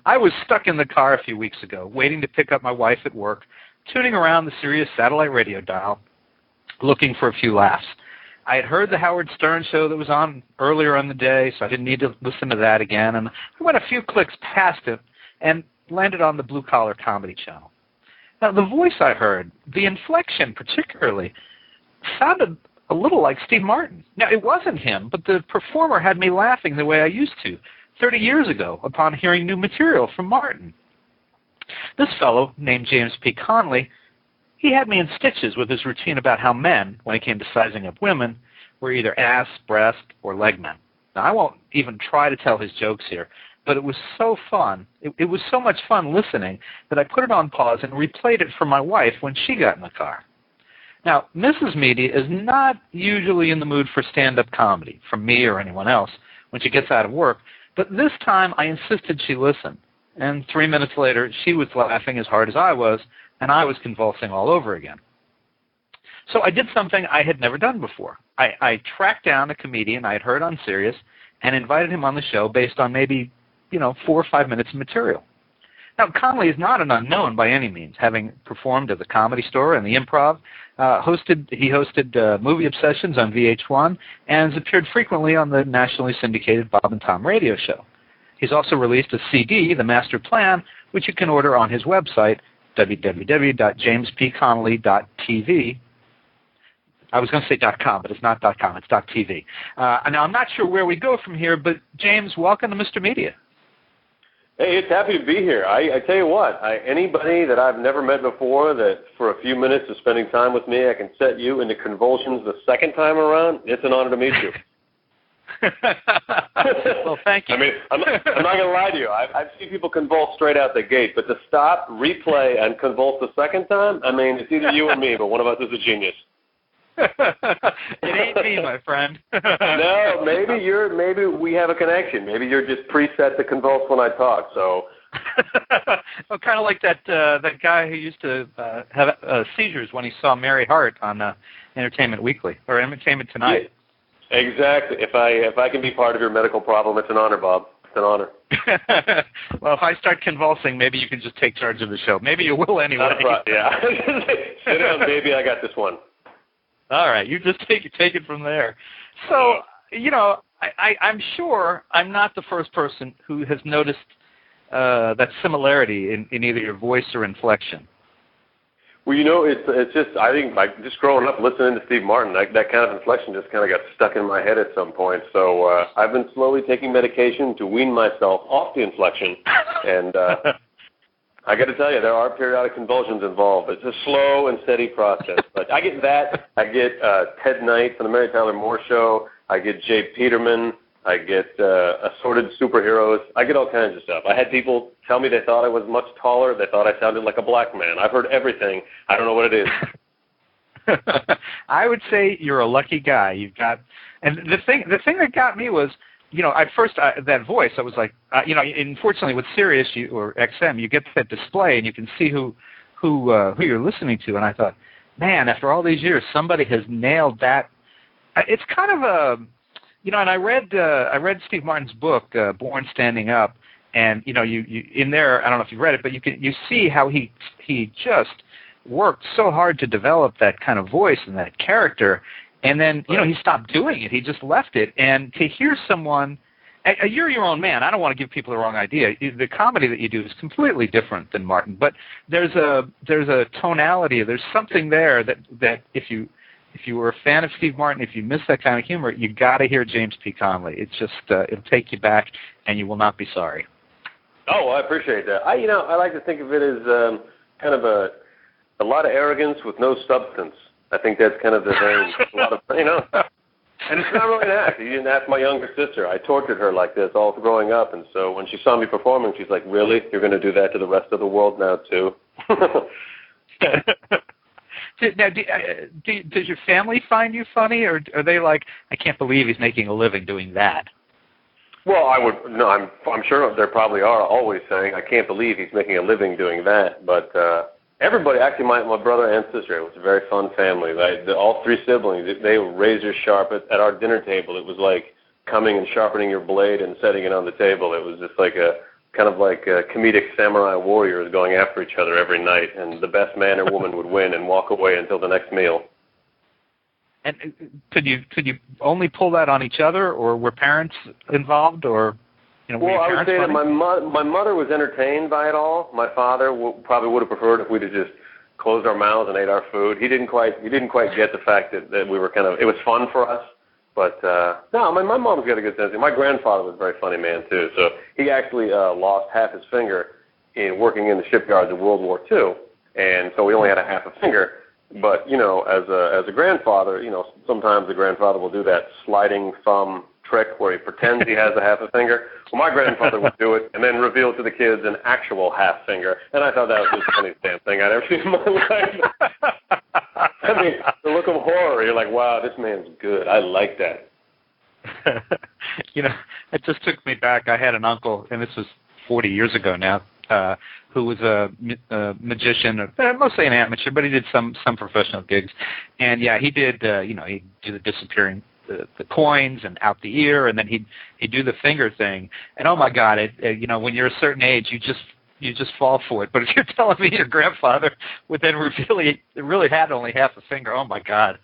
I was stuck in the car a few weeks ago, waiting to pick up my wife at work, tuning around the Sirius Satellite Radio dial, looking for a few laughs. I had heard the Howard Stern show that was on earlier in the day, so I didn't need to listen to that again, and I went a few clicks past it and landed on the Blue Collar Comedy Channel. Now, the voice I heard, the inflection particularly, sounded a little like Steve Martin. Now, it wasn't him, but the performer had me laughing the way I used to 30 years ago upon hearing new material from Martin. This fellow, named James P. Connolly, he had me in stitches with his routine about how men, when it came to sizing up women, were either ass, breast, or leg men. Now, I won't even try to tell his jokes here, but it was so fun. It was so much fun listening that I put it on pause and replayed it for my wife when she got in the car. Now, Mrs. Media is not usually in the mood for stand-up comedy from me or anyone else when she gets out of work, but this time I insisted she listen. And 3 minutes later, she was laughing as hard as I was, and I was convulsing all over again. So I did something I had never done before. I tracked down a comedian I had heard on Sirius and invited him on the show based on maybe, 4 or 5 minutes of material. Now, Connolly is not an unknown by any means, having performed at the Comedy Store and the Improv. He hosted Movie Obsessions on VH1 and has appeared frequently on the nationally syndicated Bob and Tom radio show. He's also released a CD, The Master Plan, which you can order on his website, www.jamespconnolly.tv. I was going to say .com, but it's not .com, it's .tv. Now, I'm not sure where we go from here, but James, welcome to Mr. Media. Hey, it's happy to be here. I tell you what, anybody that I've never met before that for a few minutes of spending time with me, I can set you into convulsions the second time around, it's an honor to meet you. Well, thank you. I mean, I'm not going to lie to you. I've seen people convulse straight out the gate, but to stop, replay, and convulse the second time, I mean, it's either you or me, but one of us is a genius. It ain't me, my friend. No, maybe we have a connection. Maybe you're just preset to convulse when I talk. So, well, kind of like that guy who used to have seizures when he saw Mary Hart on Entertainment Weekly or Entertainment Tonight. Yeah, exactly. If I can be part of your medical problem, it's an honor, Bob. It's an honor. Well, if I start convulsing, maybe you can just take charge of the show. Maybe you will anyway. Yeah. Sit down, baby. I got this one. All right, you just take it from there. So, I'm sure I'm not the first person who has noticed that similarity in either your voice or inflection. Well, it's just, I think, just growing up listening to Steve Martin, that kind of inflection just kind of got stuck in my head at some point. So I've been slowly taking medication to wean myself off the inflection, and I got to tell you, there are periodic convulsions involved. It's a slow and steady process. But I get that. I get Ted Knight from the Mary Tyler Moore Show. I get Jay Peterman. I get assorted superheroes. I get all kinds of stuff. I had people tell me they thought I was much taller. They thought I sounded like a black man. I've heard everything. I don't know what it is. I would say you're a lucky guy. And the thing that got me was, at first, that voice, I was like, unfortunately with Sirius or XM, you get that display and you can see who you're listening to. And I thought, man, after all these years, somebody has nailed that. It's kind of a, and I read Steve Martin's book, Born Standing Up, and you in there, I don't know if you read it, but you see how he just worked so hard to develop that kind of voice and that character. And then, he stopped doing it. He just left it. And to hear someone, you're your own man. I don't want to give people the wrong idea. The comedy that you do is completely different than Martin. But there's a tonality. There's something there that if you were a fan of Steve Martin, if you miss that kind of humor, you got to hear James P. Connolly. It's just it'll take you back, and you will not be sorry. Oh, well, I appreciate that. I like to think of it as kind of a lot of arrogance with no substance. I think that's kind of the vein. A lot of, and it's not really an act. You didn't ask my younger sister. I tortured her like this all growing up, and so when she saw me performing, she's like, "Really? You're going to do that to the rest of the world now too?" Now, does your family find you funny, or are they like, "I can't believe he's making a living doing that"? Well, I'm sure they probably are always saying, "I can't believe he's making a living doing that," but. Everybody, actually my brother and sister, it was a very fun family. All three siblings, they were razor sharp at our dinner table. It was like coming and sharpening your blade and setting it on the table. It was just like a kind of like comedic samurai warriors going after each other every night, and the best man or woman would win and walk away until the next meal. And could you only pull that on each other, or were parents involved, or well, I would say that my mother was entertained by it all. My father probably would have preferred if we'd have just closed our mouths and ate our food. He didn't quite get the fact that we were it was fun for us. But no, my mom's got a good sense of humor. My grandfather was a very funny man too. So he actually lost half his finger in working in the shipyards in World War II, and so he only had a half a finger. But as a grandfather, sometimes the grandfather will do that sliding thumb trick where he pretends he has a half a finger. Well, my grandfather would do it and then reveal to the kids an actual half finger, and I thought that was the funniest damn thing I'd ever seen in my life. I mean, the look of horror, you're like, wow, this man's good. I like that. It just took me back. I had an uncle, and this was 40 years ago now, who was a magician, mostly an amateur, but he did some professional gigs. And yeah, he did, he'd do the disappearing the coins and out the ear, and then he'd do the finger thing. And oh my God, when you're a certain age, you just fall for it. But if you're telling me your grandfather would then reveal he really had only half a finger, oh my God.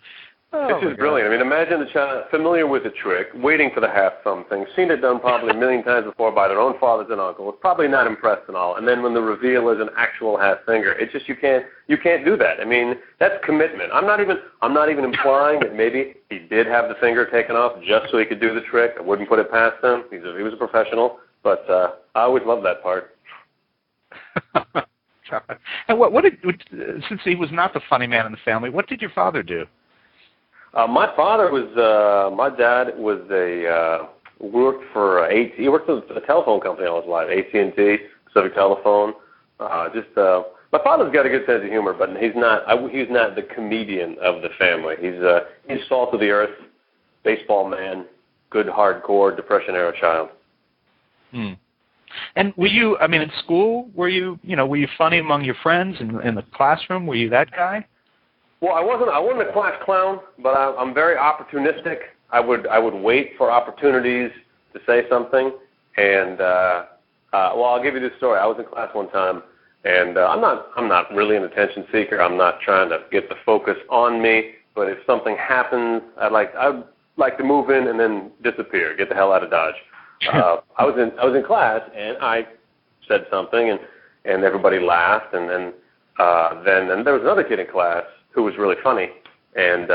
This is brilliant. I mean, imagine the child familiar with the trick, waiting for the half thumb thing, seen it done probably a million times before by their own fathers and uncles, probably not impressed at all. And then when the reveal is an actual half finger, it's just you can't do that. I mean, that's commitment. I'm not even implying that maybe he did have the finger taken off just so he could do the trick. I wouldn't put it past him. He was a professional, but I always loved that part. And since he was not the funny man in the family, what did your father do? My dad worked for he worked for a telephone company all his life, AT&T, Pacific Telephone. My father's got a good sense of humor, but he's not the comedian of the family. He's salt of the earth, baseball man, good hardcore Depression-era child. Hmm. And were you, in school, were you funny among your friends in the classroom? Were you that guy? Well, I wasn't a class clown, but I'm very opportunistic. I would wait for opportunities to say something, and I'll give you this story. I was in class one time, and I'm not really an attention seeker. I'm not trying to get the focus on me, but if something happens, I'd like to move in and then disappear, get the hell out of Dodge. I was in class, and I said something, and everybody laughed, and then there was another kid in class who was really funny, and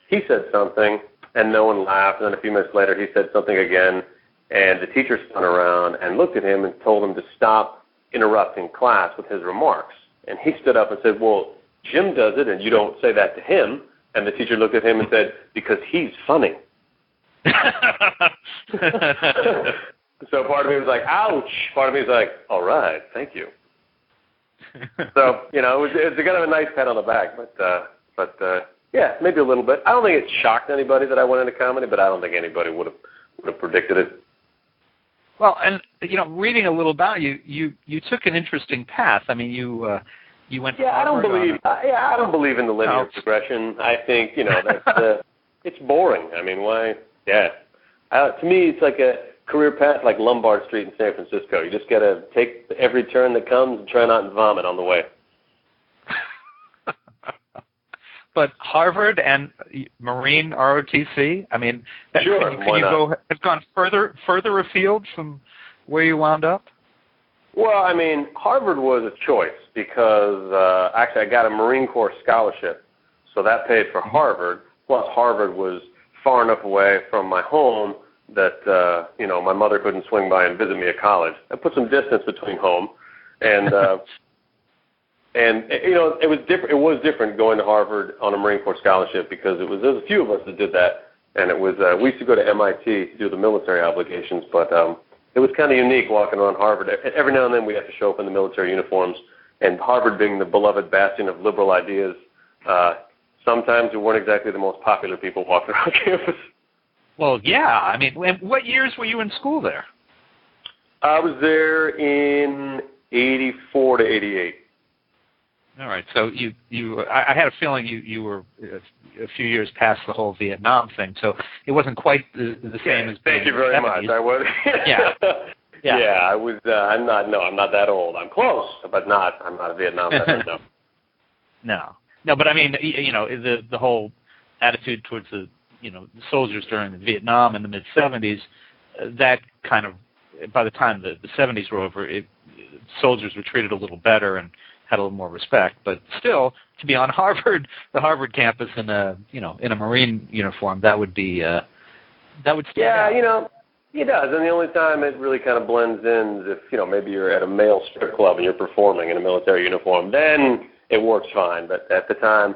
he said something, and no one laughed, and then a few minutes later he said something again, and the teacher spun around and looked at him and told him to stop interrupting class with his remarks. And he stood up and said, well, Jim does it, and you don't say that to him. And the teacher looked at him and said, because he's funny. So part of me was like, ouch. Part of me was like, all right, thank you. So, it was kind of a nice pat on the back, but yeah, maybe a little bit. I don't think it shocked anybody that I went into comedy, but I don't think anybody would have predicted it. Well, and reading a little about you took an interesting path. I mean, you went. Yeah, I don't believe in the linear progression. I think that's it's boring. I mean, why? Yeah, to me, it's like a career path like Lombard Street in San Francisco. You just got to take every turn that comes and try not to vomit on the way. But Harvard and Marine ROTC, I mean, sure, have gone further afield from where you wound up? Well, I mean, Harvard was a choice because actually I got a Marine Corps scholarship, so that paid for Harvard. Plus, Harvard was far enough away from my home that my mother couldn't swing by and visit me at college. I put some distance between home, and it was different. It was different going to Harvard on a Marine Corps scholarship because there was a few of us that did that, and it was we used to go to MIT to do the military obligations, but it was kind of unique walking around Harvard. Every now and then we have to show up in the military uniforms, and Harvard being the beloved bastion of liberal ideas, sometimes we weren't exactly the most popular people walking around campus. Well, yeah. I mean, what years were you in school there? I was there in 84 to 88. All right. So I had a feeling you were a few years past the whole Vietnam thing, so it wasn't quite the same as. Thank you very much. I was. Yeah. Yeah, I was. I'm not. No, I'm not that old. I'm close, but not. I'm not a Vietnam veteran. No. No. But I mean, the whole attitude towards the soldiers during the Vietnam in the mid '70s, that kind of, by the time the '70s were over, soldiers were treated a little better and had a little more respect. But still, to be on the Harvard campus in a Marine uniform, that would be that would stand out. He does, and the only time it really kind of blends in is if, maybe you're at a male strip club and you're performing in a military uniform, then it works fine. But at the time,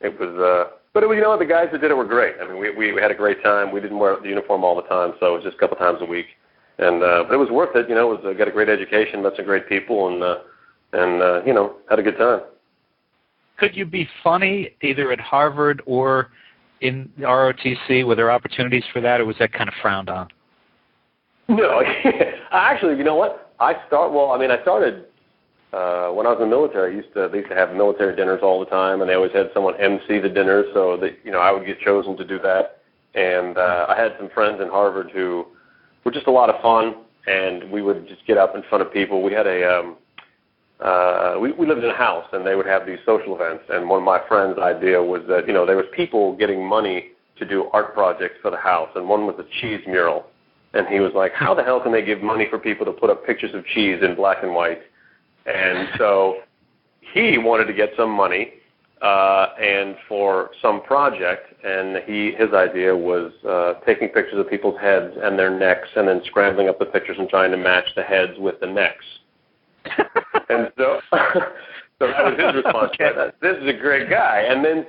it was, but it was, the guys that did it were great. I mean, we had a great time. We didn't wear the uniform all the time, so it was just a couple times a week. And but it was worth it, got a great education, met some great people, and had a good time. Could you be funny either at Harvard or in ROTC? Were there opportunities for that, or was that kind of frowned on? No, actually, you know what? I started when I was in the military. They used to have military dinners all the time, and they always had someone MC the dinner, so that I would get chosen to do that. And I had some friends in Harvard who were just a lot of fun, and we would just get up in front of people. We had we lived in a house, and they would have these social events. And one of my friends' idea was that there was people getting money to do art projects for the house, and one was a cheese mural. And he was like, how the hell can they give money for people to put up pictures of cheese in black and white? And so he wanted to get some money and for some project, and his idea was taking pictures of people's heads and their necks and then scrambling up the pictures and trying to match the heads with the necks. And so that was his response. Okay. This is a great guy. And then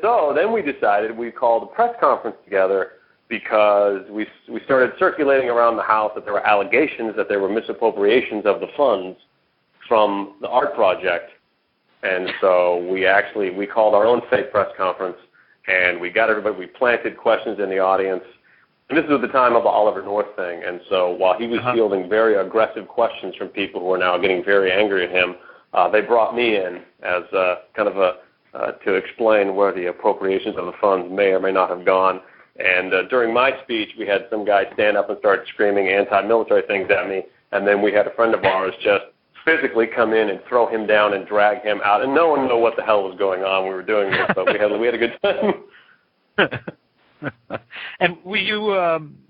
we decided we called a press conference together, because we started circulating around the house that there were allegations that there were misappropriations of the funds from the art project. And so we called our own fake press conference, and we got everybody, we planted questions in the audience. And this was the time of the Oliver North thing. And so while he was fielding very aggressive questions from people who are now getting very angry at him, they brought me in as kind of to explain where the appropriations of the funds may or may not have gone. And during my speech, we had some guy stand up and start screaming anti-military things at me, and then we had a friend of ours just physically come in and throw him down and drag him out, and no one knew what the hell was going on. We were doing this, but we had a good time. And were you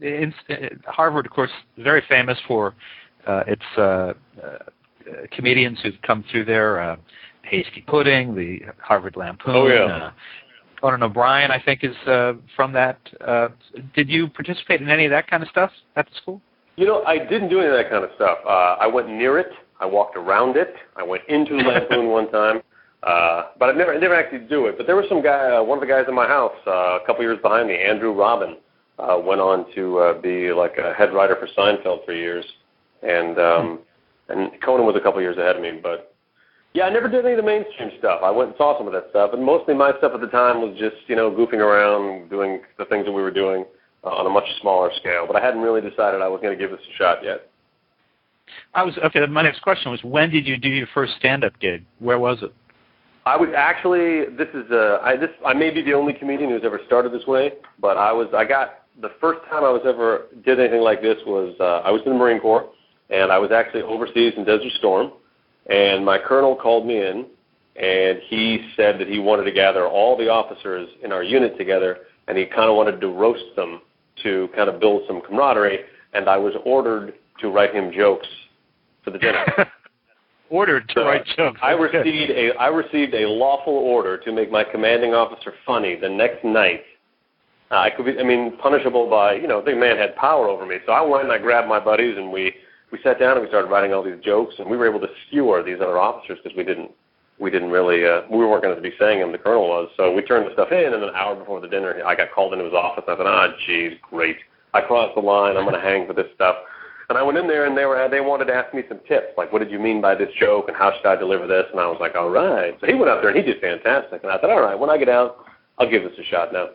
in Harvard, of course, very famous for its comedians who've come through there, Hasty Pudding, the Harvard Lampoon. Oh, yeah. Conan O'Brien, I think, is from that. Did you participate in any of that kind of stuff at the school? I didn't do any of that kind of stuff. I went near it. I walked around it. I went into Lampoon one time. But I never actually do it. But there was some guy, one of the guys in my house, a couple years behind me, Andrew Robin, went on to be like a head writer for Seinfeld for years. And Conan was a couple years ahead of me, but yeah, I never did any of the mainstream stuff. I went and saw some of that stuff, and mostly my stuff at the time was just, goofing around, doing the things that we were doing on a much smaller scale. But I hadn't really decided I was going to give this a shot yet. Okay, my next question was, when did you do your first stand-up gig? Where was it? I was actually, I may be the only comedian who's ever started this way, but the first time I ever did anything like this was, I was in the Marine Corps, and I was actually overseas in Desert Storm. And my colonel called me in, and he said that he wanted to gather all the officers in our unit together, and he kind of wanted to roast them to kind of build some camaraderie, and I was ordered to write him jokes for the dinner. Ordered to write jokes. I received a lawful order to make my commanding officer funny the next night. I could be, punishable by, the man had power over me. So I went and I grabbed my buddies, and we sat down and we started writing all these jokes, and we were able to skewer these other officers because we weren't going to be saying them, the colonel was. So we turned the stuff in, and an hour before the dinner, I got called into his office. I thought, geez, great. I crossed the line. I'm going to hang for this stuff. And I went in there, and they wanted to ask me some tips, like, what did you mean by this joke, and how should I deliver this? And I was like, all right. So he went out there, and he did fantastic. And I thought, all right, when I get out, I'll give this a shot now.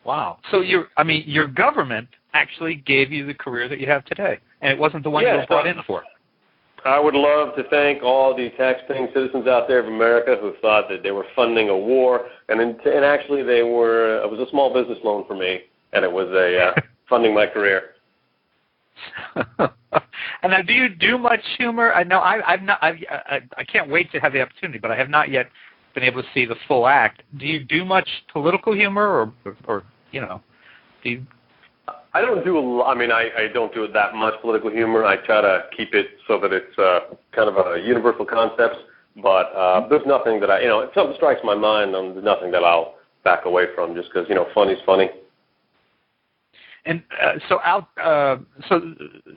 Wow. So your government actually gave you the career that you have today, and it wasn't the one you were brought in for. I would love to thank all the tax-paying citizens out there of America who thought that they were funding a war, and actually it was a small business loan for me, and it was funding my career. And now, do you do much humor? I know I've not. I can't wait to have the opportunity, but I have not yet been able to see the full act. Do you do much political humor, or do you? I don't do I don't do that much political humor. I try to keep it so that it's kind of a universal concept. But there's nothing that if something strikes my mind, there's nothing that I'll back away from, just because funny's funny. And so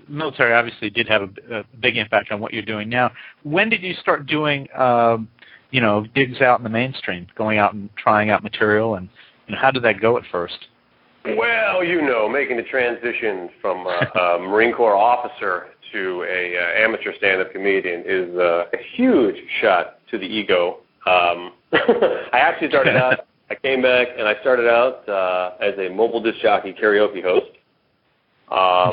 military obviously did have a big impact on what you're doing now. When did you start doing, gigs out in the mainstream, going out and trying out material, and how did that go at first? Well, making the transition from a Marine Corps officer to a amateur stand-up comedian is a huge shot to the ego. I actually started out. I came back and I started out as a mobile disc jockey karaoke host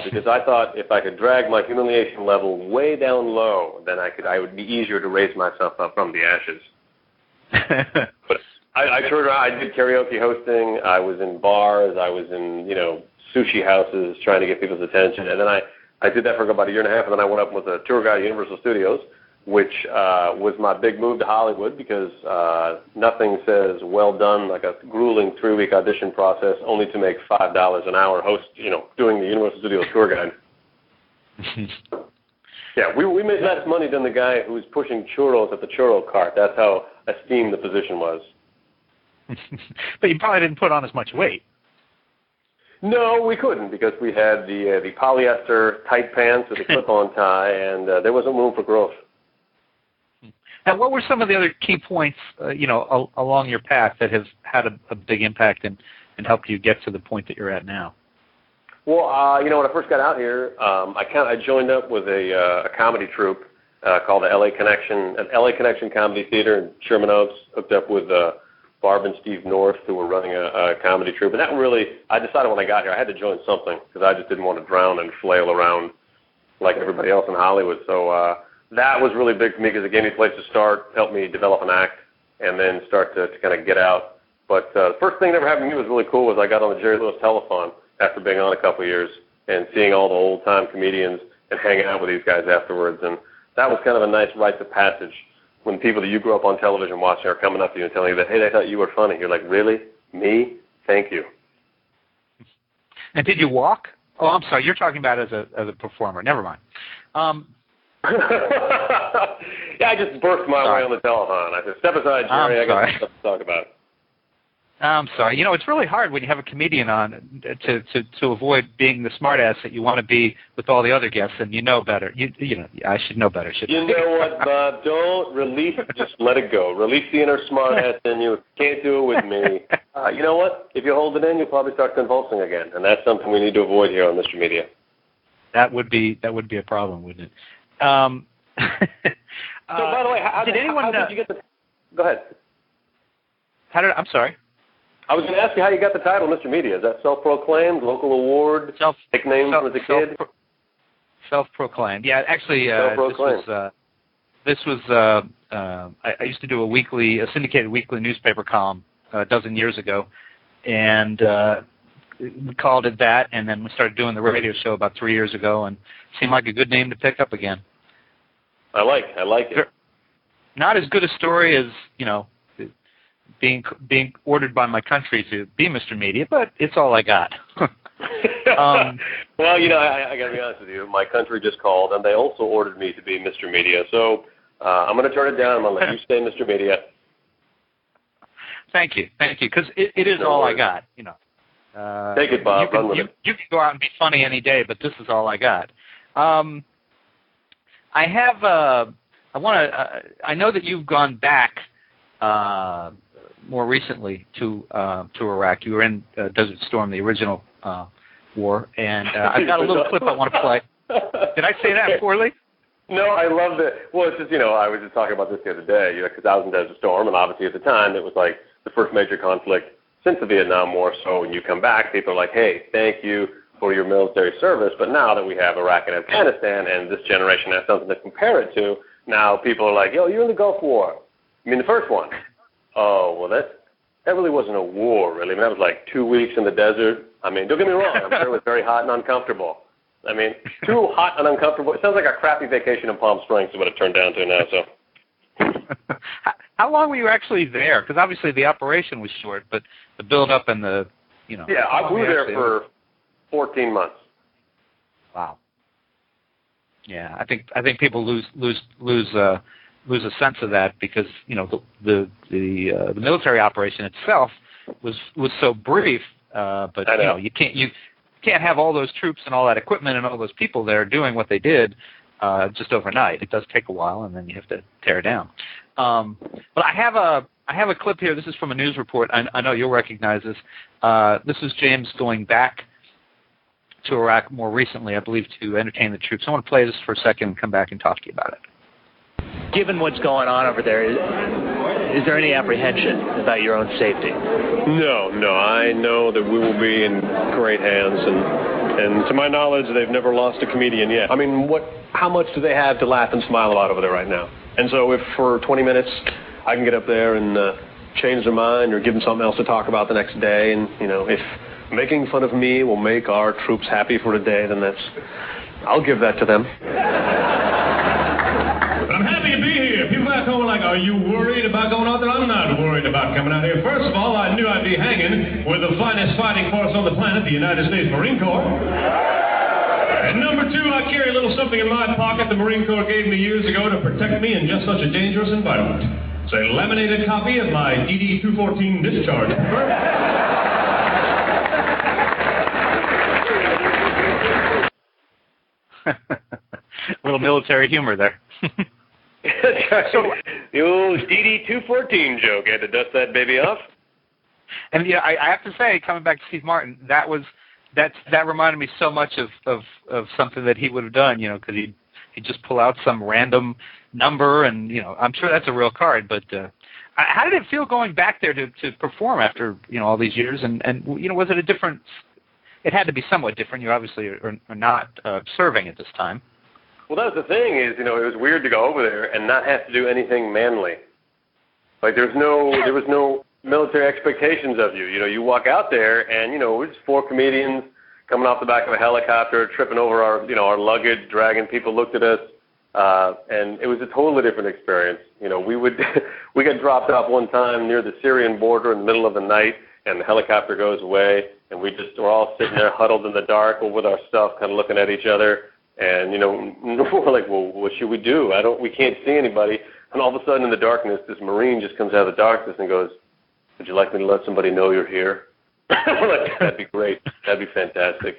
because I thought if I could drag my humiliation level way down low, then I would be easier to raise myself up from the ashes. But I turned around. I did karaoke hosting. I was in bars. I was in sushi houses trying to get people's attention, and then I did that for about a year and a half, and then I went up with a tour guide at Universal Studios, which was my big move to Hollywood because nothing says well done like a grueling 3-week audition process only to make $5 an hour doing the Universal Studios tour guide. Yeah, we made less money than the guy who was pushing churros at the churro cart. That's how esteemed the position was. But you probably didn't put on as much weight. No, we couldn't because we had the polyester tight pants with a clip-on tie, and there wasn't room for growth. Now, what were some of the other key points, along your path that have had a big impact and helped you get to the point that you're at now? Well, when I first got out here, I joined up with a comedy troupe called the LA Connection Comedy Theater in Sherman Oaks. Hooked up with Barb and Steve North, who were running a comedy troupe. And that I decided when I got here I had to join something because I just didn't want to drown and flail around like everybody else in Hollywood. So that was really big for me because it gave me a place to start, helped me develop an act, and then start to kind of get out. But the first thing that ever happened to me was really cool was I got on the Jerry Lewis telethon after being on a couple of years and seeing all the old-time comedians and hanging out with these guys afterwards. And that was kind of a nice rite of passage when people that you grew up on television watching are coming up to you and telling you that, hey, they thought you were funny. You're like, really? Me? Thank you. And did you walk? Oh, I'm sorry. You're talking about as a performer. Never mind. Yeah, I just burst my way on the telethon. I said, step aside, Jerry. I got stuff to talk about. I'm sorry. It's really hard when you have a comedian on to avoid being the smartass that you want to be with all the other guests, and you know better. I should know better, shouldn't I? You know what, Bob? Don't release it. Just let it go. Release the inner smartass in you. Can't do it with me. You know what? If you hold it in, you'll probably start convulsing again, and that's something we need to avoid here on Mr. Media. That would be a problem, wouldn't it? So, by the way, how did you get the? Go ahead. I'm sorry. I was going to ask you how you got the title, Mr. Media. Is that self-proclaimed, local award, nickname from as a kid? Self-proclaimed. Yeah, actually, this was I used to do a syndicated weekly newspaper column a dozen years ago, and we called it that, and then we started doing the radio show about 3 years ago, and it seemed like a good name to pick up again. I like it. Not as good a story as, being ordered by my country to be Mr. Media, but it's all I got. Well, I got to be honest with you. My country just called, and they also ordered me to be Mr. Media. So I'm going to turn it down. I'm going to let you stay Mr. Media. Thank you, because it is all I got. Take it, Bob. Run with it. You can go out and be funny any day, but this is all I got. I know that you've gone back more recently to Iraq. You were in Desert Storm, the original war, and I've got a little clip I want to play. Did I say that poorly? No, I loved it. Well, it's just, I was just talking about this the other day, because I was in Desert Storm, and obviously at the time it was like the first major conflict since the Vietnam War. So when you come back, people are like, hey, thank you for your military service, but now that we have Iraq and Afghanistan and this generation has something to compare it to, now people are like, yo, you're in the Gulf War. I mean, the first one. Oh, well, that really wasn't a war, really. I mean, that was like 2 weeks in the desert. I mean, don't get me wrong. I'm sure it was very hot and uncomfortable. I mean, too hot and uncomfortable. It sounds like a crappy vacation in Palm Springs is what it turned down to now. So, how long were you actually there? Because obviously the operation was short, but the build-up and the, Yeah, I was there for 14 months. Wow. Yeah, I think people lose a sense of that because the military operation itself was so brief. But you can't have all those troops and all that equipment and all those people there doing what they did just overnight. It does take a while, and then you have to tear it down. But I have a clip here. This is from a news report. I know you'll recognize this. This is James going back to Iraq more recently, I believe, to entertain the troops. I want to play this for a second and come back and talk to you about it. Given what's going on over there, is there any apprehension about your own safety? No. I know that we will be in great hands, and to my knowledge, they've never lost a comedian yet. I mean, how much do they have to laugh and smile about over there right now? And so if for 20 minutes I can get up there and change their mind or give them something else to talk about the next day, and, if making fun of me will make our troops happy for a day, then I'll give that to them. I'm happy to be here. People back home are like, are you worried about going out there? I'm not worried about coming out here. First of all, I knew I'd be hanging with the finest fighting force on the planet, the United States Marine Corps. And number two, I carry a little something in my pocket the Marine Corps gave me years ago to protect me in just such a dangerous environment. It's a laminated copy of my DD-214 discharge. Little military humor there. So, the old DD-214 joke. I had to dust that baby off. And I have to say, coming back to Steve Martin, that reminded me so much of something that he would have done, because he'd just pull out some random number, and I'm sure that's a real card. But how did it feel going back there to perform after all these years? And was it a different? It had to be somewhat different. You obviously are not serving at this time. Well, that's the thing is, it was weird to go over there and not have to do anything manly. Like there was no military expectations of you. You walk out there and it was 4 comedians coming off the back of a helicopter, tripping over our luggage, dragging people, looked at us, and it was a totally different experience. We got dropped off one time near the Syrian border in the middle of the night, and the helicopter goes away, and we're all sitting there huddled in the dark with our stuff, kind of looking at each other. And, we're like, well, what should we do? We can't see anybody. And all of a sudden in the darkness, this Marine just comes out of the darkness and goes, would you like me to let somebody know you're here? We're like, that'd be great. That'd be fantastic.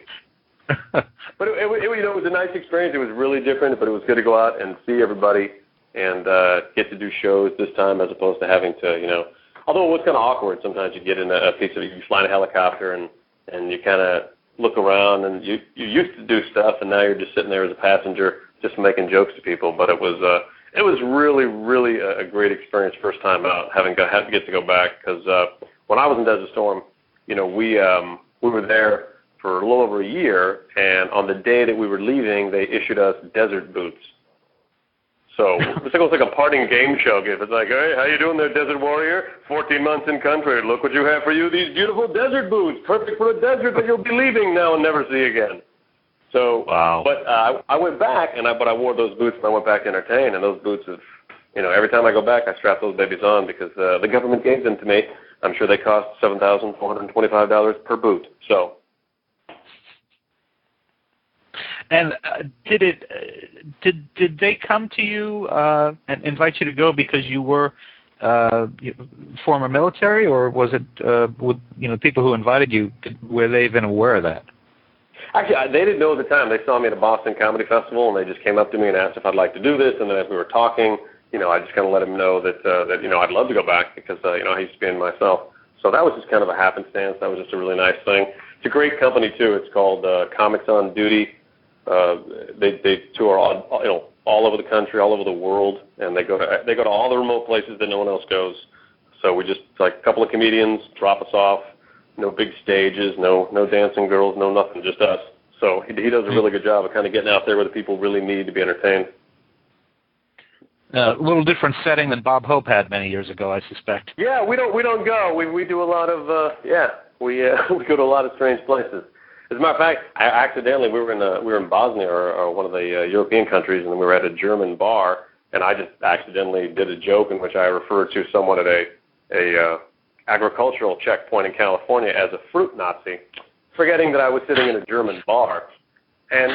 But it was a nice experience. It was really different, but it was good to go out and see everybody and get to do shows this time as opposed to having to, although it was kind of awkward. Sometimes you get in a piece of, you fly in a helicopter and you kind of look around, and you used to do stuff, and now you're just sitting there as a passenger, just making jokes to people. But it was really, really a great experience first time out, having to get to go back. Because when I was in Desert Storm, we were there for a little over a year, and on the day that we were leaving, they issued us desert boots. So it's almost like a parting game show gift. It's like, hey, how you doing there, Desert Warrior? 14 months in country. Look what you have for you, these beautiful desert boots, perfect for a desert that you'll be leaving now and never see again. So, wow. But I went back, but I wore those boots when I went back to entertain, and those boots have, every time I go back, I strap those babies on because the government gave them to me. I'm sure they cost $7,425 per boot. So. And did they come to you and invite you to go because you were former military, or was it with people who invited you? Were they even aware of that? Actually, they didn't know at the time. They saw me at a Boston Comedy Festival, and they just came up to me and asked if I'd like to do this. And then as we were talking, I just kind of let them know that I'd love to go back because I used to be in myself. So that was just kind of a happenstance. That was just a really nice thing. It's a great company too. It's called Comics on Duty. They tour all over the country, all over the world, and they go to all the remote places that no one else goes. So we just like a couple of comedians drop us off, no big stages, no dancing girls, no nothing, just us. So he does a really good job of kind of getting out there where the people really need to be entertained. A little different setting than Bob Hope had many years ago, I suspect. Yeah, we don't go. We do a lot of we go to a lot of strange places. As a matter of fact, we were in Bosnia or one of the European countries, and we were at a German bar, and I just accidentally did a joke in which I referred to someone at a agricultural checkpoint in California as a fruit Nazi, forgetting that I was sitting in a German bar. And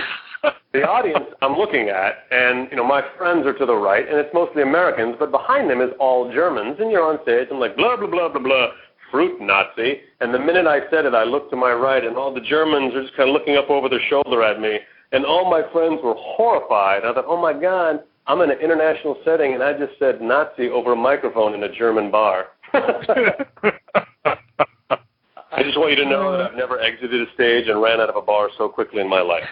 the audience I'm looking at, and my friends are to the right, and it's mostly Americans, but behind them is all Germans, and you're on stage, I'm like, blah, blah, blah, blah, blah, fruit Nazi, and the minute I said it, I looked to my right, and all the Germans are just kind of looking up over their shoulder at me, and all my friends were horrified. I thought, oh my God, I'm in an international setting, and I just said Nazi over a microphone in a German bar. I just want you to know that I've never exited a stage and ran out of a bar so quickly in my life.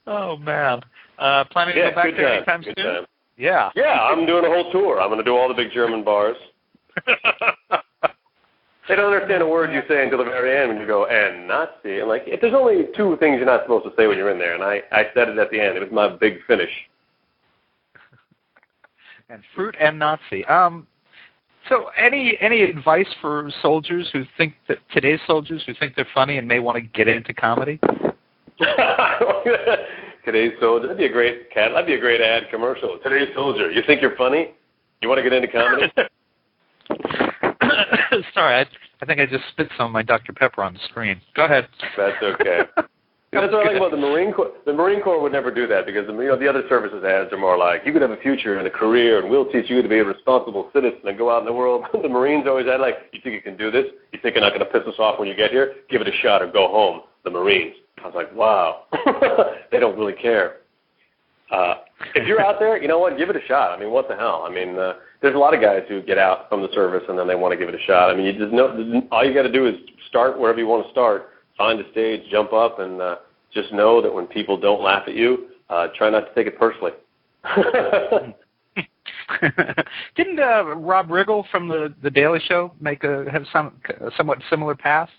Oh, man. Planning to go back there anytime soon? Time. Yeah. Yeah, I'm doing a whole tour. I'm going to do all the big German bars. They don't understand a word you say until the very end when you go, and Nazi. And if there's only two things you're not supposed to say when you're in there, and I said it at the end. It was my big finish. And fruit and Nazi. So any advice for soldiers who think that today's soldiers who think they're funny and may want to get into comedy? Today's soldier. That'd be a great ad commercial. Today's soldier. You think you're funny? You want to get into comedy? Sorry, I think I just spit some of my Dr. Pepper on the screen. Go ahead. That's okay. That's what I like about the Marine Corps. The Marine Corps would never do that because the other services ads are more like, you could have a future and a career, and we'll teach you to be a responsible citizen and go out in the world. The Marines always had you think you can do this? You think you're not going to piss us off when you get here? Give it a shot or go home. The Marines. I was like, wow. They don't really care. If you're out there, you know what? Give it a shot. I mean, what the hell? I mean, there's a lot of guys who get out from the service and then they want to give it a shot. I mean, you just know all you got to do is start wherever you want to start. Find a stage, jump up, and just know that when people don't laugh at you, try not to take it personally. Didn't Rob Riggle from the Daily Show have a somewhat similar path?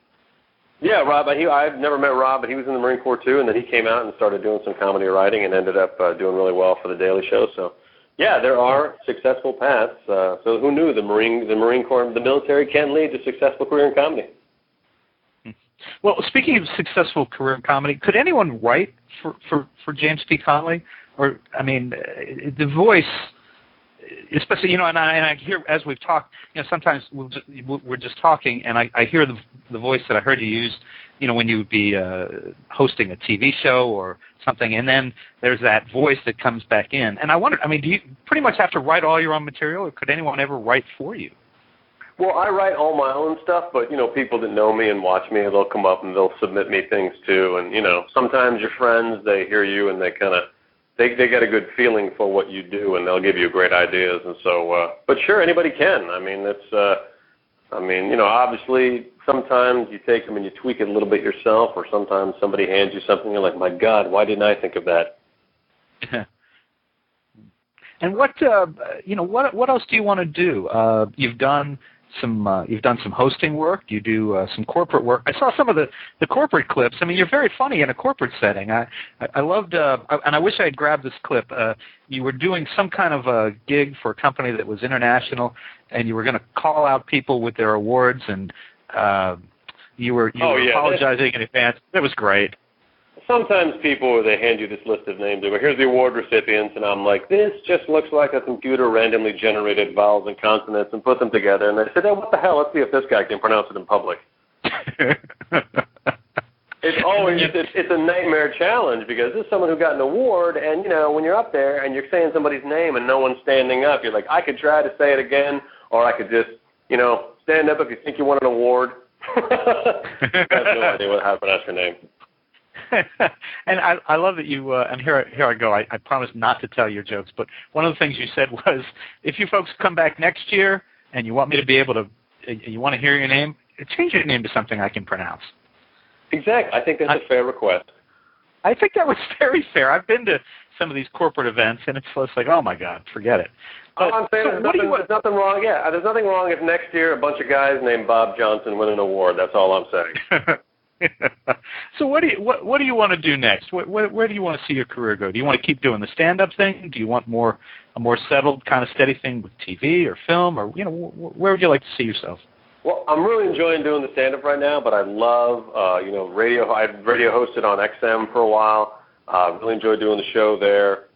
Yeah, Rob. I've never met Rob, but he was in the Marine Corps too, and then he came out and started doing some comedy writing and ended up doing really well for the Daily Show. So, yeah, there are successful paths. So who knew the Marine Corps, the military can lead to successful career in comedy. Well, speaking of successful career in comedy, could anyone write for James P. Connolly? Or, I mean, the voice, especially, and I hear, as we've talked, sometimes we're just talking, and I hear the voice that I heard you use, when you would be hosting a TV show or something, and then there's that voice that comes back in. And I wonder, I mean, do you pretty much have to write all your own material, or could anyone ever write for you? Well, I write all my own stuff, but, people that know me and watch me, they'll come up and they'll submit me things too. And, sometimes your friends, they hear you and they kind of, they get a good feeling for what you do and they'll give you great ideas. And so, but sure, anybody can. I mean, obviously sometimes you take them and you tweak it a little bit yourself, or sometimes somebody hands you something and you're like, my God, why didn't I think of that? And what else do you want to do? You've done some hosting work. You do some corporate work. I saw some of the corporate clips. I mean, you're very funny in a corporate setting. I loved, and I wish I had grabbed this clip. You were doing some kind of a gig for a company that was international, and you were going to call out people with their awards, and you were apologizing in advance. It was great. Sometimes people, they hand you this list of names. They go, here's the award recipients, and I'm like, this just looks like a computer randomly generated vowels and consonants and put them together. And they said, what the hell? Let's see if this guy can pronounce it in public. It's a nightmare challenge because this is someone who got an award, and, when you're up there and you're saying somebody's name and no one's standing up, you're like, I could try to say it again, or I could just, stand up if you think you want an award. I have no idea how to pronounce your name. And I love that you, and here I go, I promise not to tell your jokes, but one of the things you said was, if you folks come back next year and you want me to be able to, you want to hear your name, change your name to something I can pronounce. Exactly. I think that's a fair request. I think that was very fair. I've been to some of these corporate events, and it's like, oh my God, forget it. But, I'm saying there's nothing wrong. Yeah, there's nothing wrong if next year a bunch of guys named Bob Johnson win an award. That's all I'm saying. So what do you want to do next? Where do you want to see your career go? Do you want to keep doing the stand-up thing? Do you want a more settled kind of steady thing with TV or film, or where would you like to see yourself? Well, I'm really enjoying doing the stand-up right now, but I love, radio. I've radio hosted on XM for a while. Really enjoy doing the show there,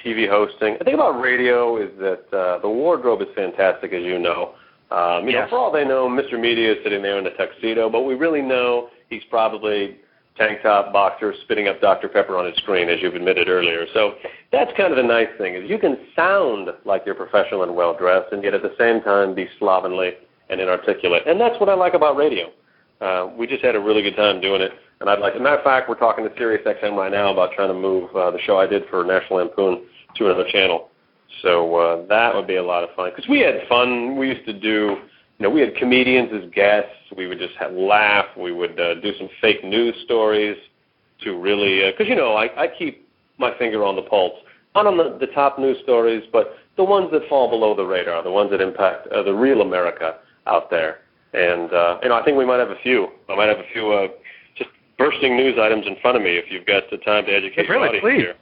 TV hosting. The thing about radio is that the wardrobe is fantastic, as you know. Yes. For all they know, Mr. Media is sitting there in a tuxedo, but we really know he's probably tank top boxer spitting up Dr. Pepper on his screen, as you've admitted earlier. So that's kind of the nice thing, is you can sound like you're professional and well-dressed, and yet at the same time be slovenly and inarticulate. And that's what I like about radio. We just had a really good time doing it. And as a matter of fact, we're talking to Sirius XM right now about trying to move the show I did for National Lampoon to another channel. So that would be a lot of fun. Because we had fun. We used to do, we had comedians as guests. We would just laugh. We would do some fake news stories to really, because, I keep my finger on the pulse. Not on the top news stories, but the ones that fall below the radar, the ones that impact the real America out there. And, I think we might have a few. I might have a few just bursting news items in front of me if you've got the time to educate your audience please. here.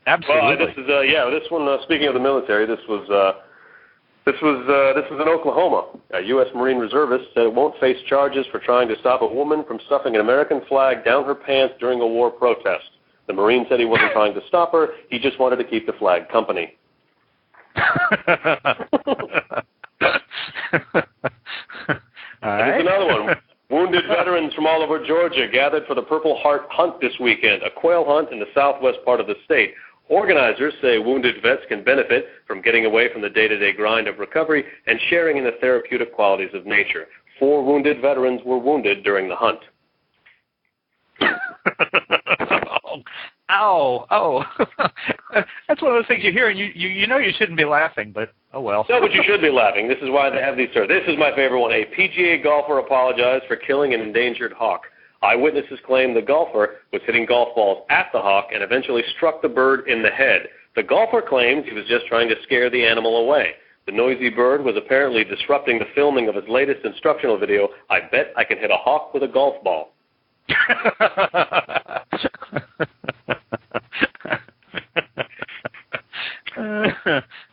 Absolutely. Well, this is, this one, speaking of the military, this was in Oklahoma. A U.S. Marine reservist said it won't face charges for trying to stop a woman from stuffing an American flag down her pants during a war protest. The Marine said he wasn't trying to stop her. He just wanted to keep the flag company. All right. Here's another one. Wounded veterans from all over Georgia gathered for the Purple Heart Hunt this weekend, a quail hunt in the southwest part of the state. Organizers say wounded vets can benefit from getting away from the day-to-day grind of recovery and sharing in the therapeutic qualities of nature. 4 wounded veterans were wounded during the hunt. Ow. That's one of those things you hear, and you know you shouldn't be laughing, but oh well. No, but you should be laughing. This is why they have these stories. This is my favorite one. A PGA golfer apologized for killing an endangered hawk. Eyewitnesses claim the golfer was hitting golf balls at the hawk and eventually struck the bird in the head. The golfer claims he was just trying to scare the animal away. The noisy bird was apparently disrupting the filming of his latest instructional video, I Bet I Can Hit a Hawk with a Golf Ball.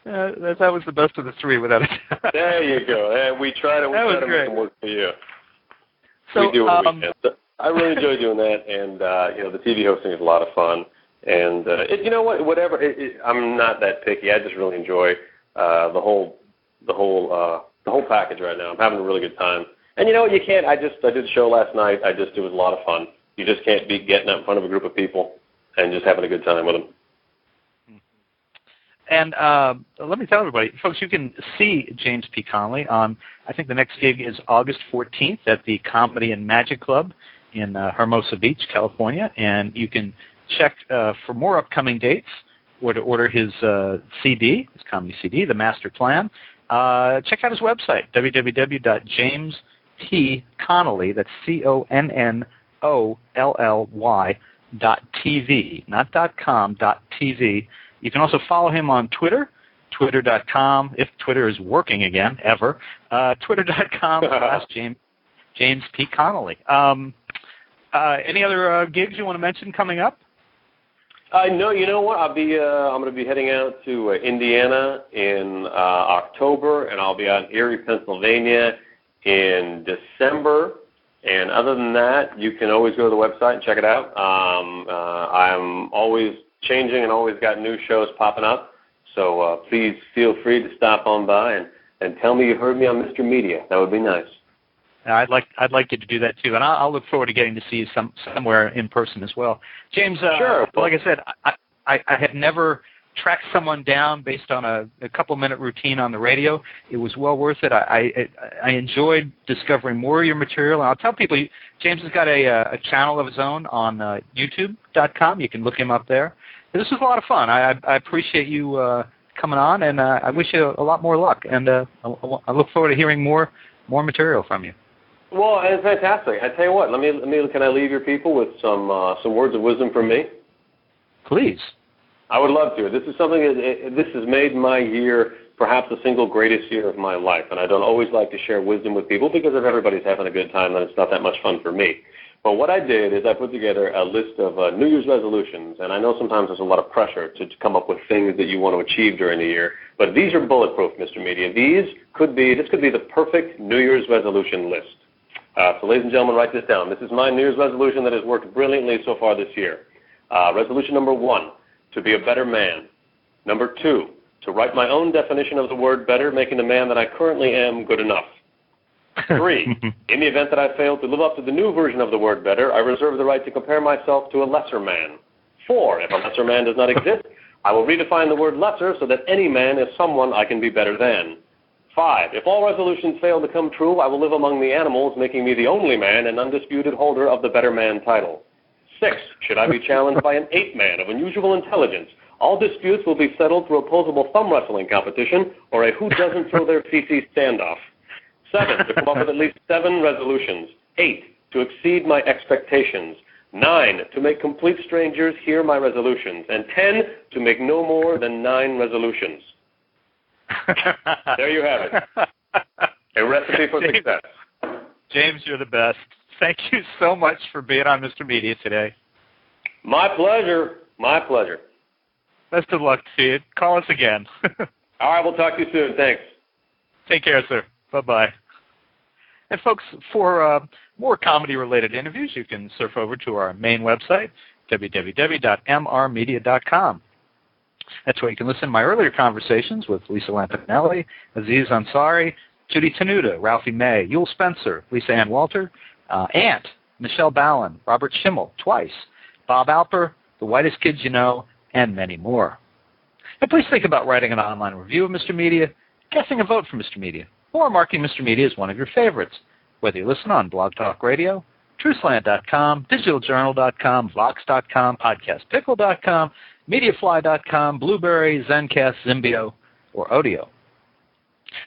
That was the best of the 3, without a doubt. There you go. We try to make them work for you. So, we do what we can. So I really enjoy doing that, and the TV hosting is a lot of fun. And I'm not that picky. I just really enjoy the whole package right now. I'm having a really good time. And you can't. I did the show last night. It was a lot of fun. You just can't beat getting up in front of a group of people and just having a good time with them. And let me tell everybody, folks, you can see James P. Connolly on, I think the next gig is August 14th at the Comedy and Magic Club in Hermosa Beach, California. And you can check for more upcoming dates or to order his CD, his comedy CD, The Master Plan. Check out his website, www.jamespconnolly, that's CONNOLLY.TV, not .com, .tv. You can also follow him on Twitter, twitter.com, if Twitter is working again, ever, twitter.com/James P. Connolly. Any other gigs you want to mention coming up? No, you know what? I'm going to be heading out to Indiana in October, and I'll be out in Erie, Pennsylvania in December. And other than that, you can always go to the website and check it out. I'm always changing and always got new shows popping up. So please feel free to stop on by and tell me you heard me on Mr. Media. That would be nice. I'd like you to do that too, and I'll look forward to getting to see you somewhere in person as well. James, sure. Like I said, I had never tracked someone down based on a couple-minute routine on the radio. It was well worth it. I enjoyed discovering more of your material, and I'll tell people, James has got a channel of his own on YouTube.com. You can look him up there. This was a lot of fun. I appreciate you coming on, and I wish you a lot more luck, and I look forward to hearing more material from you. Well, it's fantastic. I tell you what, can I leave your people with some words of wisdom from me? Please. I would love to. This is something this has made my year perhaps the single greatest year of my life, and I don't always like to share wisdom with people because if everybody's having a good time, then it's not that much fun for me. But what I did is I put together a list of New Year's resolutions, and I know sometimes there's a lot of pressure to come up with things that you want to achieve during the year, but these are bulletproof, Mr. Media. This could be the perfect New Year's resolution list. So ladies and gentlemen, write this down. This is my New Year's resolution that has worked brilliantly so far this year. Resolution number 1, to be a better man. Number 2, to write my own definition of the word better, making the man that I currently am good enough. 3, in the event that I fail to live up to the new version of the word better, I reserve the right to compare myself to a lesser man. 4, if a lesser man does not exist, I will redefine the word lesser so that any man is someone I can be better than. 5, if all resolutions fail to come true, I will live among the animals, making me the only man and undisputed holder of the better man title. 6, should I be challenged by an ape man of unusual intelligence, all disputes will be settled through opposable thumb wrestling competition or a who doesn't throw their feces standoff. 7, to come up with at least 7 resolutions. 8, to exceed my expectations. 9, to make complete strangers hear my resolutions. And 10, to make no more than 9 resolutions. There you have it. A recipe for success. James, you're the best. Thank you so much for being on Mr. Media today. My pleasure. My pleasure. Best of luck to you. Call us again. All right, we'll talk to you soon. Thanks. Take care, sir. Bye-bye. And folks, for more comedy-related interviews, you can surf over to our main website, www.mrmedia.com. That's where you can listen to my earlier conversations with Lisa Lampanelli, Aziz Ansari, Judy Tenuta, Ralphie May, Yul Spencer, Lisa Ann Walter, Ant, Michelle Ballin, Robert Schimmel, twice, Bob Alper, The Whitest Kids You Know, and many more. And please think about writing an online review of Mr. Media, casting a vote for Mr. Media, or marking Mr. Media as one of your favorites, whether you listen on Blog Talk Radio, Truthland.com, DigitalJournal.com, Vox.com, PodcastPickle.com, MediaFly.com, Blueberry, Zencast, Zimbio, or Odeo.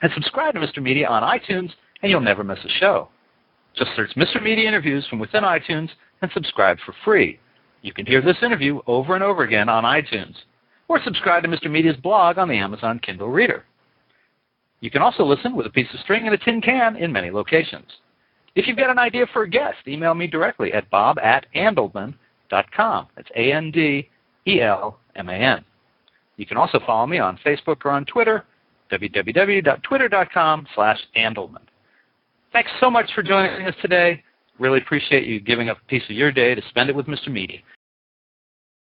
And subscribe to Mr. Media on iTunes, and you'll never miss a show. Just search Mr. Media Interviews from within iTunes and subscribe for free. You can hear this interview over and over again on iTunes, or subscribe to Mr. Media's blog on the Amazon Kindle Reader. You can also listen with a piece of string and a tin can in many locations. If you've got an idea for a guest, email me directly at bob@andelman.com. That's ANDELMAN. You can also follow me on Facebook or on Twitter, www.twitter.com/Andelman. Thanks so much for joining us today. Really appreciate you giving up a piece of your day to spend it with Mr. Media.